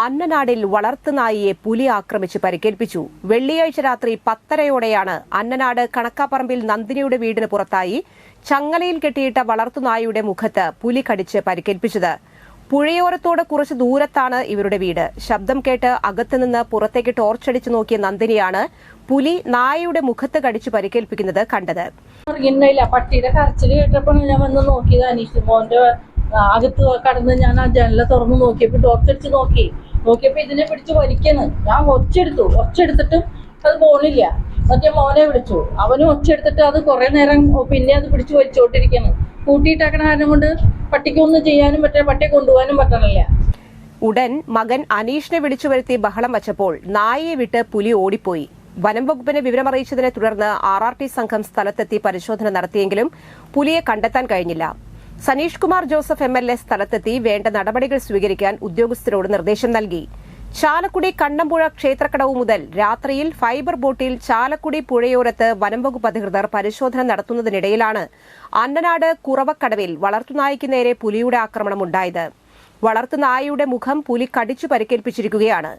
അന്നനാടിൽ വളർത്തുനായിയെ പുലി ആക്രമിച്ച് പരിക്കേൽപ്പിച്ചു. വെള്ളിയാഴ്ച രാത്രി 10:30യോടെയാണ് അന്നനാട് കണക്കാപ്പറമ്പിൽ നന്ദിനിയുടെ വീടിന് പുറത്തായി ചങ്ങലയിൽ കെട്ടിയിട്ട വളർത്തുനായിയുടെ മുഖത്ത് പുലി കടിച്ച് പരിക്കേൽപ്പിച്ചത്. പുഴയോരത്തോട് കുറച്ച് ദൂരത്താണ് ഇവരുടെ വീട്. ശബ്ദം കേട്ട് അകത്തുനിന്ന് പുറത്തേക്ക് ടോർച്ചടിച്ചു നോക്കിയ നന്ദിനിയാണ് പുലി നായയുടെ മുഖത്ത് കടിച്ചു പരിക്കേൽപ്പിക്കുന്നത് കണ്ടത്. പട്ടിയുടെ കരച്ചിൽ കേട്ടപ്പോൾ ഞാൻ വന്ന് നോക്കിയത്. അനീഷ് മോന്റെ അകത്ത് കടന്ന് ഞാൻ ആ ജനല തുറന്ന് നോക്കിയപ്പോ ടോർച്ചടിച്ച് നോക്കിയപ്പോ ഇതിനെ പിടിച്ച് വലിക്കുന്നു. ഞാൻ ഒച്ചെടുത്തിട്ട് അത് പോണില്ല. മറ്റേ മോനെ വിളിച്ചു, അവനും ഒച്ചെടുത്തിട്ട് അത് കുറെ നേരം പിന്നെ അത് പിടിച്ച് വലിച്ചോണ്ടിരിക്കുന്നു. കൂട്ടിയിട്ടാക്കണ കാരണം കൊണ്ട് പട്ടിക്കൊന്നും ചെയ്യാനും പറ്റില്ല, പട്ടിയെ കൊണ്ടുപോകാനും പറ്റണില്ല. ഉടൻ മകൻ അനീഷിനെ വിളിച്ചു വരുത്തി ബഹളം വച്ചപ്പോൾ നായയെ വിട്ട് പുലി ഓടിപ്പോയി. വനം വകുപ്പിനെ വിവരമറിയിച്ചതിനെ തുടർന്ന് RRT സംഘം സ്ഥലത്തെത്തി പരിശോധന നടത്തിയെങ്കിലും പുലിയെ കണ്ടെത്താൻ കഴിഞ്ഞില്ല. സനീഷ് കുമാർ ജോസഫ് MLA സ്ഥലത്തെത്തി വേണ്ട നടപടികൾ സ്വീകരിക്കാൻ ഉദ്യോഗസ്ഥരോട് നിർദ്ദേശം നൽകി. ചാലക്കുടി കണ്ണമ്പുഴ ക്ഷേത്രക്കടവ് മുതൽ രാത്രിയിൽ ഫൈബർ ബോട്ടിൽ ചാലക്കുടി പുഴയോരത്ത് വനംവകുപ്പ് അധികൃതർ പരിശോധന നടത്തുന്നതിനിടയിലാണ് അന്നനാട് കുറവക്കടവിൽ വളർത്തുനായ്ക്ക് നേരെ പുലിയുടെ ആക്രമണമുണ്ടായത്. വളർത്തുനായയുടെ മുഖം പുലി കടിച്ചു പരിക്കേൽപ്പിച്ചിരിക്കുകയാണ്.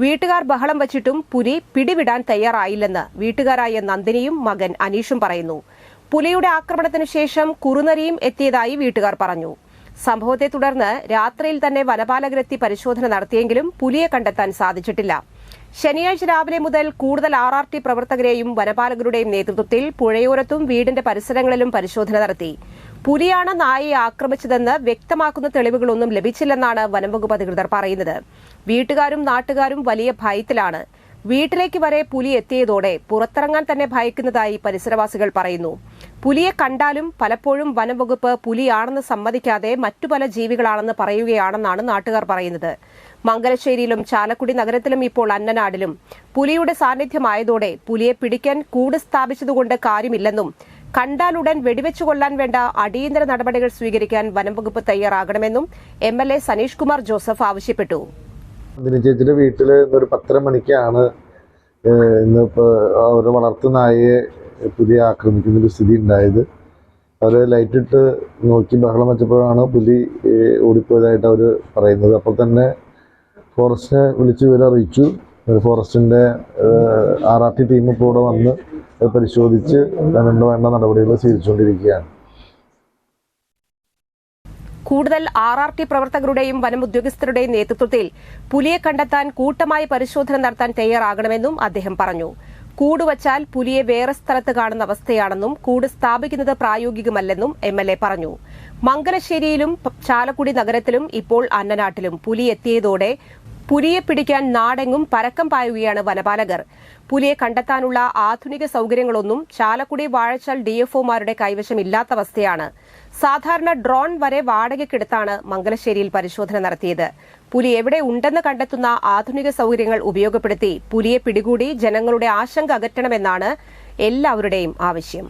വീട്ടുകാർ ബഹളം വച്ചിട്ടും പുലി പിടിവിടാൻ തയ്യാറായില്ലെന്ന് വീട്ടുകാരായ നന്ദിനിയും മകൻ അനീഷും പറയുന്നു. പുലിയുടെ ആക്രമണത്തിന് ശേഷം കുറുനരിയും എത്തിയതായി വീട്ടുകാർ പറഞ്ഞു. സംഭവത്തെ തുടർന്ന് രാത്രിയിൽ തന്നെ വനപാലകരെത്തി പരിശോധന നടത്തിയെങ്കിലും പുലിയെ കണ്ടെത്താൻ സാധിച്ചിട്ടില്ല. ശനിയാഴ്ച രാവിലെ മുതൽ കൂടുതൽ RRT പ്രവർത്തകരെയും വനപാലകരുടെയും നേതൃത്വത്തിൽ പുഴയോരത്തും വീടിന്റെ പരിസരങ്ങളിലും പരിശോധന നടത്തി. പുലിയാണ് നായയെ ആക്രമിച്ചതെന്ന് വ്യക്തമാക്കുന്ന തെളിവുകളൊന്നും ലഭിച്ചില്ലെന്നാണ് വനംവകുപ്പ് അധികൃതർ പറയുന്നത്. വീട്ടുകാരും നാട്ടുകാരും വലിയ ഭയത്തിലാണ്. വീട്ടിലേക്ക് വരെ പുലി എത്തിയതോടെ പുറത്തിറങ്ങാൻ തന്നെ ഭയക്കുന്നതായി പരിസരവാസികൾ പറയുന്നു. പുലിയെ കണ്ടാലും പലപ്പോഴും വനംവകുപ്പ് പുലിയാണെന്ന് സമ്മതിക്കാതെ മറ്റു പല ജീവികളാണെന്ന് പറയുകയാണെന്നാണ് നാട്ടുകാർ പറയുന്നത്. മംഗലശ്ശേരിയിലും ചാലക്കുടി നഗരത്തിലും ഇപ്പോൾ അന്നനാടിലും പുലിയുടെ സാന്നിധ്യമായതോടെ പുലിയെ പിടിക്കാൻ കൂട് സ്ഥാപിച്ചതുകൊണ്ട് കാര്യമില്ലെന്നും കണ്ടാലുടൻ വെടിവെച്ചു കൊല്ലാൻ വേണ്ട അടിയന്തര നടപടികൾ സ്വീകരിക്കാൻ വനംവകുപ്പ് തയ്യാറാകണമെന്നും MLA സനീഷ് കുമാർ ജോസഫ് ആവശ്യപ്പെട്ടു. ചേച്ചിയുടെ വീട്ടിൽ ഇന്നൊരു 10:30 മണിക്കാണ് ഇന്നിപ്പോൾ അവർ വളർത്തുനായയെ പുലി ആക്രമിക്കുന്നൊരു സ്ഥിതി ഉണ്ടായത്. അവർ ലൈറ്റിട്ട് നോക്കി ബഹളം വെച്ചപ്പോഴാണ് പുലി ഓടിപ്പോയതായിട്ട് അവർ പറയുന്നത്. അപ്പോൾ തന്നെ ഫോറസ്റ്റിനെ വിളിച്ച് വിവരം അറിയിച്ചു. ഫോറസ്റ്റിൻ്റെ RRT ടീം ഇപ്പോൾ ഇവിടെ വന്ന് പരിശോധിച്ച് വേണ്ട നടപടികൾ സ്വീകരിച്ചുകൊണ്ടിരിക്കുകയാണ്. കൂടുതൽ RRT പ്രവർത്തകരുടെയും വനം ഉദ്യോഗസ്ഥരുടെയും നേതൃത്വത്തിൽ പുലിയെ കണ്ടെത്താൻ കൂട്ടമായി പരിശോധന നടത്താൻ തയ്യാറാകണമെന്നും അദ്ദേഹം പറഞ്ഞു. കൂടുവച്ചാൽ പുലിയെ വേറെ സ്ഥലത്ത് കാണുന്ന അവസ്ഥയാണെന്നും കൂട് സ്ഥാപിക്കുന്നത് പ്രായോഗികമല്ലെന്നും MLA പറഞ്ഞു. മംഗലശ്ശേരിയിലും ചാലക്കുടി നഗരത്തിലും ഇപ്പോൾ അന്നനാട്ടിലും പുലി എത്തിയതോടെ പുലിയെ പിടിക്കാൻ നാടെങ്ങും പരക്കം പായുകയാണ് വനപാലകർ. പുലിയെ കണ്ടെത്താനുള്ള ആധുനിക സൌകര്യങ്ങളൊന്നും ചാലക്കുടി വാഴച്ചാൽ DFOമാരുടെ കൈവശമില്ലാത്ത അവസ്ഥയാണ്. സാധാരണ ഡ്രോൺ വരെ വാടകയ്ക്കെടുത്താണ് മംഗലശ്ശേരിയിൽ പരിശോധന നടത്തിയത്. പുലി എവിടെ ഉണ്ടെന്ന് കണ്ടെത്തുന്ന ആധുനിക സൌകര്യങ്ങൾ ഉപയോഗപ്പെടുത്തി പുലിയെ പിടികൂടി ജനങ്ങളുടെ ആശങ്ക അകറ്റണമെന്നാണ് എല്ലാവരുടെയും ആവശ്യം.